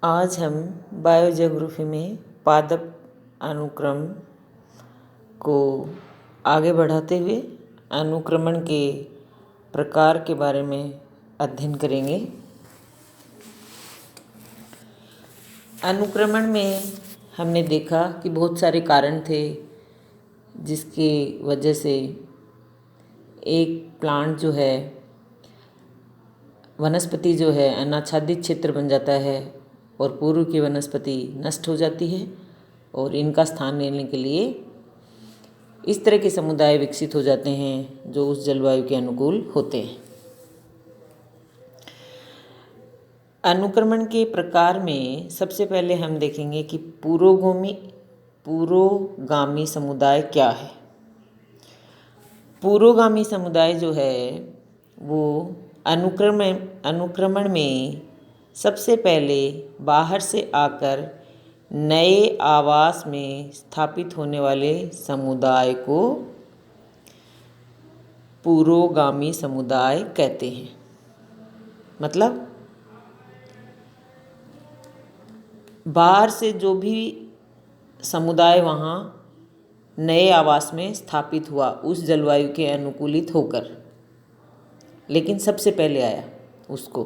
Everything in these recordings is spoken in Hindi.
आज हम बायोज्योग्राफी में पादप अनुक्रम को आगे बढ़ाते हुए अनुक्रमण के प्रकार के बारे में अध्ययन करेंगे। अनुक्रमण में हमने देखा कि बहुत सारे कारण थे जिसकी वजह से एक प्लांट जो है, वनस्पति जो है अनाच्छादित क्षेत्र बन जाता है और पूर्व की वनस्पति नष्ट हो जाती है और इनका स्थान लेने के लिए इस तरह के समुदाय विकसित हो जाते हैं जो उस जलवायु के अनुकूल होते हैं। अनुक्रमण के प्रकार में सबसे पहले हम देखेंगे कि पुरोगामी समुदाय क्या है। पुरोगामी समुदाय जो है वो अनुक्रमण में सबसे पहले बाहर से आकर नए आवास में स्थापित होने वाले समुदाय को पुरोगामी समुदाय कहते हैं। मतलब बाहर से जो भी समुदाय वहाँ नए आवास में स्थापित हुआ उस जलवायु के अनुकूलित होकर, लेकिन सबसे पहले आया उसको।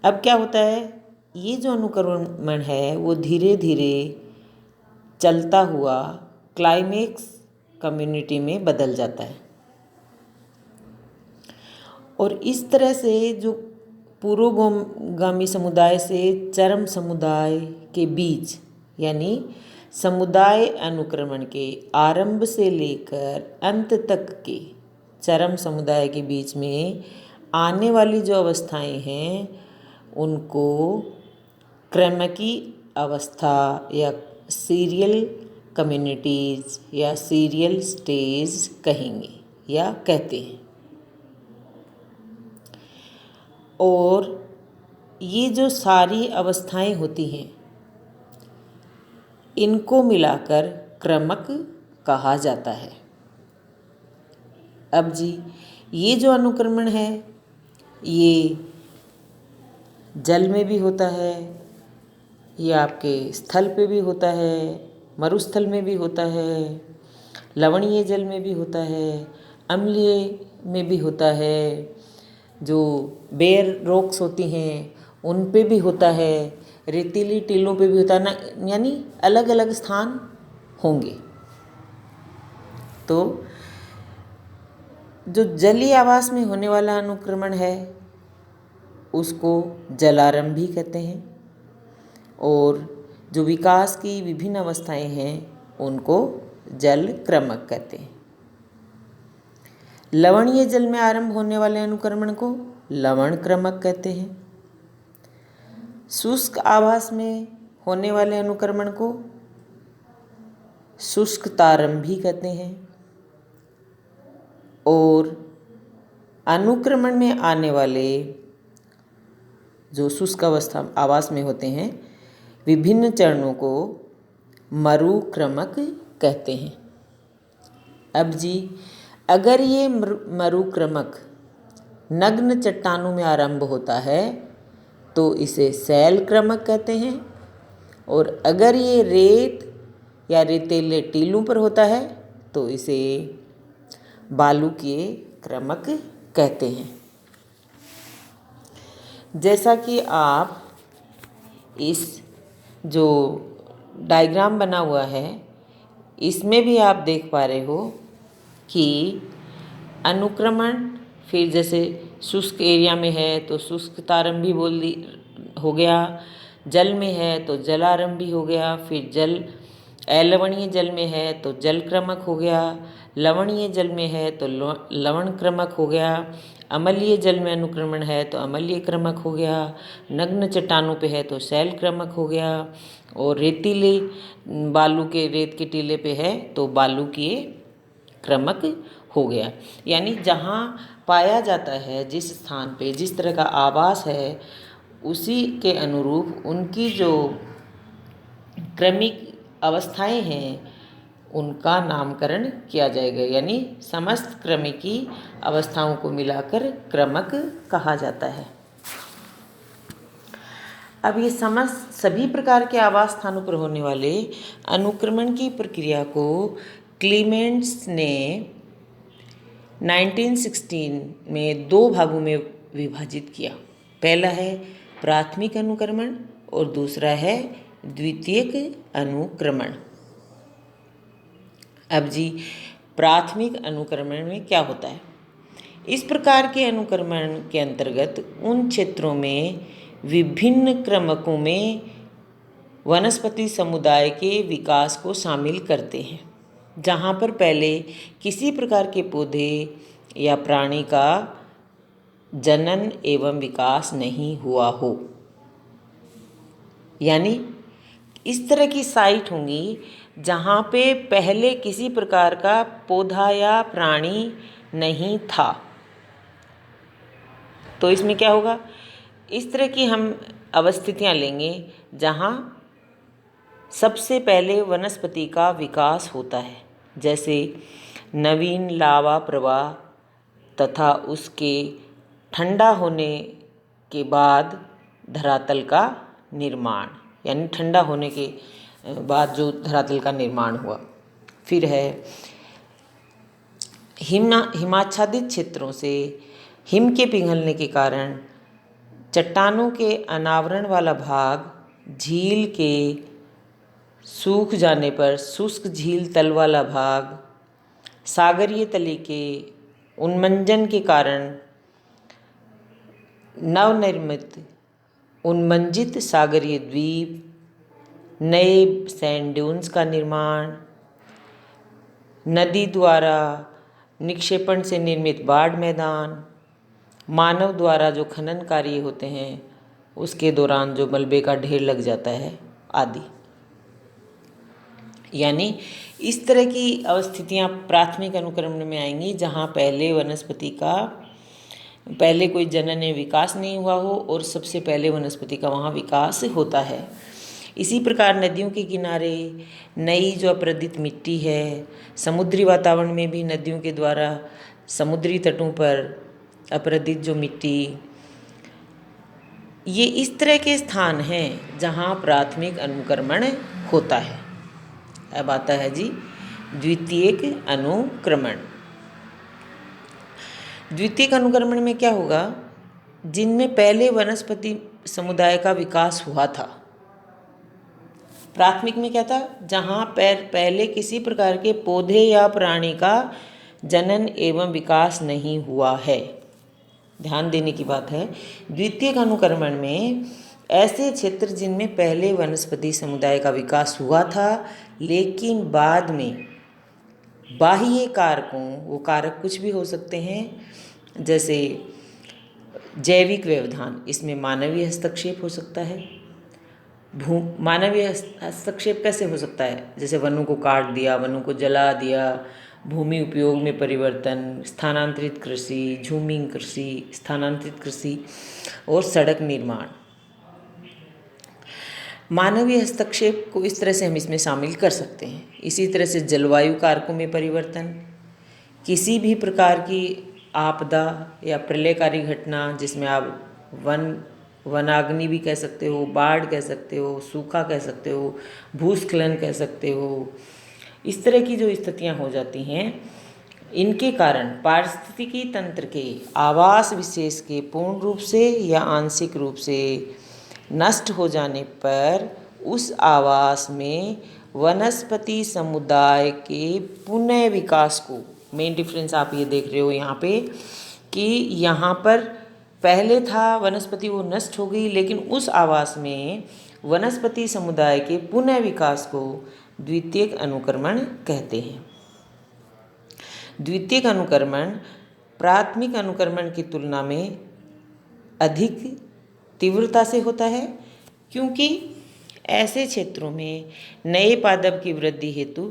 अब क्या होता है, ये जो अनुक्रमण है वो धीरे धीरे चलता हुआ क्लाइमेक्स कम्युनिटी में बदल जाता है और इस तरह से जो पुरोगामी समुदाय से चरम समुदाय के बीच, यानी समुदाय अनुक्रमण के आरंभ से लेकर अंत तक के चरम समुदाय के बीच में आने वाली जो अवस्थाएं हैं उनको क्रमकी अवस्था या सीरियल कम्युनिटीज़ या सीरियल स्टेज कहेंगे या कहते हैं। और ये जो सारी अवस्थाएं होती हैं इनको मिलाकर क्रमक कहा जाता है। अब जी ये जो अनुक्रमण है ये जल में भी होता है, ये आपके स्थल पे भी होता है, मरुस्थल में भी होता है, लवणीय जल में भी होता है, अम्लीय में भी होता है, जो बेयर रॉक्स होती हैं उन पे भी होता है, रेतीली टीलों पे भी होता है ना, यानी अलग अलग स्थान होंगे। तो जो जलीय आवास में होने वाला अनुक्रमण है उसको जलारंभी कहते हैं और जो विकास की विभिन्न अवस्थाएं हैं उनको जल क्रमक कहते हैं। लवणीय जल में आरंभ होने वाले अनुक्रमण को लवण क्रमक कहते हैं। शुष्क आवास में होने वाले अनुक्रमण को शुष्कतारंभी कहते हैं और अनुक्रमण में आने वाले जो शुष्क अवस्था आवास में होते हैं विभिन्न चरणों को मरुक्रमक कहते हैं। अब जी अगर ये मरुक्रमक नग्न चट्टानों में आरंभ होता है तो इसे शैल क्रमक कहते हैं और अगर ये रेत या रेतीले टीलों पर होता है तो इसे बालुकीय क्रमक कहते हैं। जैसा कि आप इस जो डायग्राम बना हुआ है इसमें भी आप देख पा रहे हो कि अनुक्रमण फिर जैसे शुष्क एरिया में है तो शुष्कतारंभी हो गया, जल में है तो जलारंभी हो गया, फिर जल अलवणीय जल में है तो जल क्रमक हो गया, लवणीय जल में है तो लवण क्रमक हो गया, अम्लीय जल में अनुक्रमण है तो अम्लीय क्रमक हो गया, नग्न चट्टानों पे है तो शैल क्रमक हो गया और रेतीले बालू के रेत के टीले पे है तो बालुकीय क्रमक हो गया। यानी जहाँ पाया जाता है जिस स्थान पे जिस तरह का आवास है उसी के अनुरूप उनकी जो क्रमिक अवस्थाएं हैं उनका नामकरण किया जाएगा, यानी समस्त क्रमिकी अवस्थाओं को मिलाकर क्रमक कहा जाता है। अब ये सभी प्रकार के आवास स्थानों पर होने वाले अनुक्रमण की प्रक्रिया को क्लीमेंट्स ने 1916 में 2 भागों में विभाजित किया। पहला है प्राथमिक अनुक्रमण और दूसरा है द्वितीयक अनुक्रमण। अब जी प्राथमिक अनुक्रमण में क्या होता है? इस प्रकार के अनुक्रमण के अंतर्गत उन क्षेत्रों में विभिन्न क्रमकों में वनस्पति समुदाय के विकास को शामिल करते हैं, जहाँ पर पहले किसी प्रकार के पौधे या प्राणी का जनन एवं विकास नहीं हुआ हो। यानी इस तरह की साइट होंगी जहाँ पे पहले किसी प्रकार का पौधा या प्राणी नहीं था। तो इसमें क्या होगा? इस तरह की हम अवस्थितियाँ लेंगे जहाँ सबसे पहले वनस्पति का विकास होता है, जैसे नवीन लावा प्रवाह तथा उसके ठंडा होने के बाद धरातल का निर्माण, यानी ठंडा होने के बाद जो धरातल का निर्माण हुआ। फिर है हिमाच्छादित क्षेत्रों से हिम के पिघलने के कारण चट्टानों के अनावरण वाला भाग झील के सूख जाने पर शुष्क झील तल वाला भाग सागरीय तली के उन्मंजन के कारण नवनिर्मित उन्मंजित सागरीय द्वीप, नए सैंड ड्यून्स का निर्माण, नदी द्वारा निक्षेपण से निर्मित बाढ़ मैदान, मानव द्वारा जो खनन कार्य होते हैं उसके दौरान जो मलबे का ढेर लग जाता है आदि। यानी इस तरह की अवस्थितियाँ प्राथमिक अनुक्रमण में आएंगी जहाँ पहले वनस्पति का पहले कोई जनन या विकास नहीं हुआ हो और सबसे पहले वनस्पति का वहाँ विकास होता है। इसी प्रकार नदियों के किनारे नई जो अपरदित मिट्टी है, समुद्री वातावरण में भी नदियों के द्वारा समुद्री तटों पर अपरदित जो मिट्टी, ये इस तरह के स्थान हैं जहाँ प्राथमिक अनुक्रमण होता है। अब आता है जी द्वितीयक अनुक्रमण। द्वितीयक अनुक्रमण में क्या होगा? जिनमें पहले वनस्पति समुदाय का विकास हुआ था। प्राथमिक में क्या था? जहाँ पहले किसी प्रकार के पौधे या प्राणी का जनन एवं विकास नहीं हुआ है। ध्यान देने की बात है। द्वितीयक अनुक्रमण में ऐसे क्षेत्र जिनमें पहले वनस्पति समुदाय का विकास हुआ था लेकिन बाद में बाह्य कारकों, वो कारक कुछ भी हो सकते हैं, जैसे जैविक व्यवधान, इसमें मानवीय हस्तक्षेप हो सकता है। मानवीय हस्तक्षेप कैसे हो सकता है? जैसे वनों को काट दिया, वनों को जला दिया, भूमि उपयोग में परिवर्तन, स्थानांतरित कृषि, झूमिंग कृषि, स्थानांतरित कृषि और सड़क निर्माण। मानवीय हस्तक्षेप को इस तरह से हम इसमें शामिल कर सकते हैं। इसी तरह से जलवायु कारकों में परिवर्तन, किसी भी प्रकार की आपदा या प्रलयकारी घटना, जिसमें आप वनाग्नि भी कह सकते हो, बाढ़ कह सकते हो, सूखा कह सकते हो, भूस्खलन कह सकते हो, इस तरह की जो स्थितियाँ हो जाती हैं, इनके कारण पारिस्थितिकी तंत्र के आवास विशेष के पूर्ण रूप से या आंशिक रूप से नष्ट हो जाने पर उस आवास में वनस्पति समुदाय के पुनः विकास को, मेन डिफरेंस आप ये देख रहे हो यहाँ पे कि यहाँ पर पहले था वनस्पति, वो नष्ट हो गई, लेकिन उस आवास में वनस्पति समुदाय के पुनः विकास को द्वितीयक अनुक्रमण कहते हैं। द्वितीयक अनुक्रमण प्राथमिक अनुक्रमण की तुलना में अधिक तीव्रता से होता है, क्योंकि ऐसे क्षेत्रों में नए पादप की वृद्धि हेतु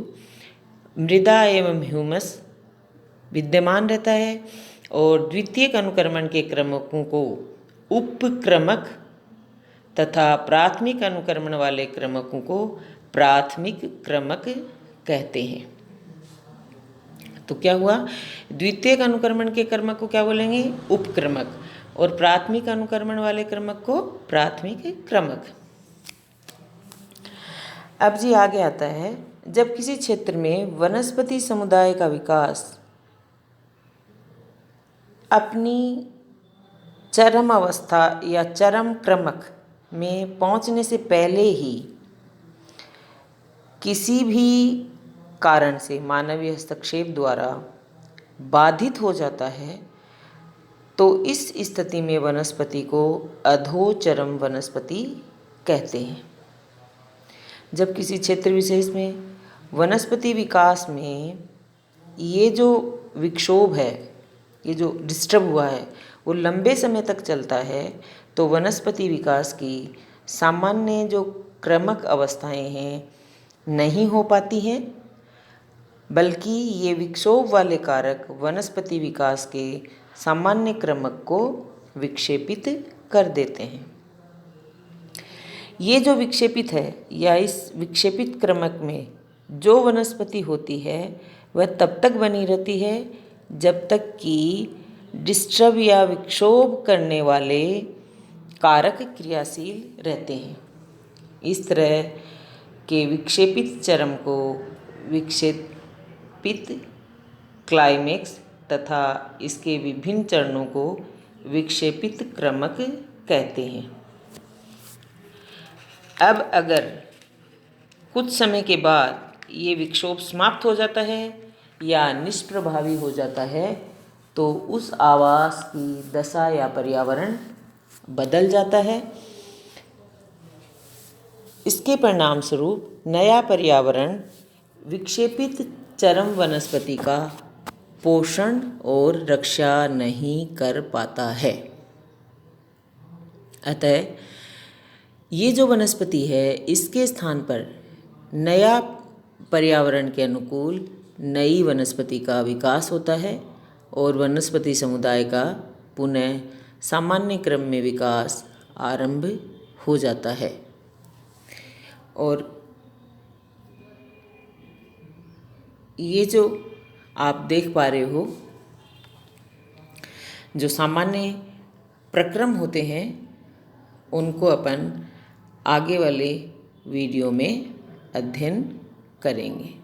मृदा एवं ह्यूमस विद्यमान रहता है और द्वितीयक अनुक्रमण के क्रमकों को उपक्रमक तथा प्राथमिक अनुक्रमण वाले क्रमकों को प्राथमिक क्रमक कहते हैं। तो क्या हुआ? द्वितीयक अनुक्रमण के क्रमक को क्या बोलेंगे? उपक्रमक। और प्राथमिक अनुक्रमण वाले क्रमक को प्राथमिक क्रमक। अब जी आगे आता है, जब किसी क्षेत्र में वनस्पति समुदाय का विकास अपनी चरम अवस्था या चरम क्रमक में पहुंचने से पहले ही किसी भी कारण से मानवीय हस्तक्षेप द्वारा बाधित हो जाता है, तो इस स्थिति में वनस्पति को अधोचरम वनस्पति कहते हैं। जब किसी क्षेत्र विशेष में वनस्पति विकास में ये जो विक्षोभ है, ये जो डिस्टर्ब हुआ है, वो लंबे समय तक चलता है, तो वनस्पति विकास की सामान्य जो क्रमक अवस्थाएं हैं नहीं हो पाती हैं, बल्कि ये विक्षोभ वाले कारक वनस्पति विकास के सामान्य क्रमक को विक्षेपित कर देते हैं। ये जो विक्षेपित है या इस विक्षेपित क्रमक में जो वनस्पति होती है वह तब तक बनी रहती है जब तक कि डिस्टर्ब या विक्षोभ करने वाले कारक क्रियाशील रहते हैं। इस तरह के विक्षेपित चरम को विक्षेपित क्लाइमेक्स तथा इसके विभिन्न चरणों को विक्षेपित क्रमक कहते हैं। अब अगर कुछ समय के बाद ये विक्षोभ समाप्त हो जाता है या निष्प्रभावी हो जाता है, तो उस आवास की दशा या पर्यावरण बदल जाता है। इसके परिणाम स्वरूप नया पर्यावरण विक्षेपित चरम वनस्पति का पोषण और रक्षा नहीं कर पाता है। अतः ये जो वनस्पति है, इसके स्थान पर नया पर्यावरण के अनुकूल नई वनस्पति का विकास होता है और वनस्पति समुदाय का पुनः सामान्य क्रम में विकास आरंभ हो जाता है। और ये जो आप देख पा रहे हो, जो सामान्य प्रक्रम होते हैं, उनको अपन आगे वाले वीडियो में अध्ययन करेंगे।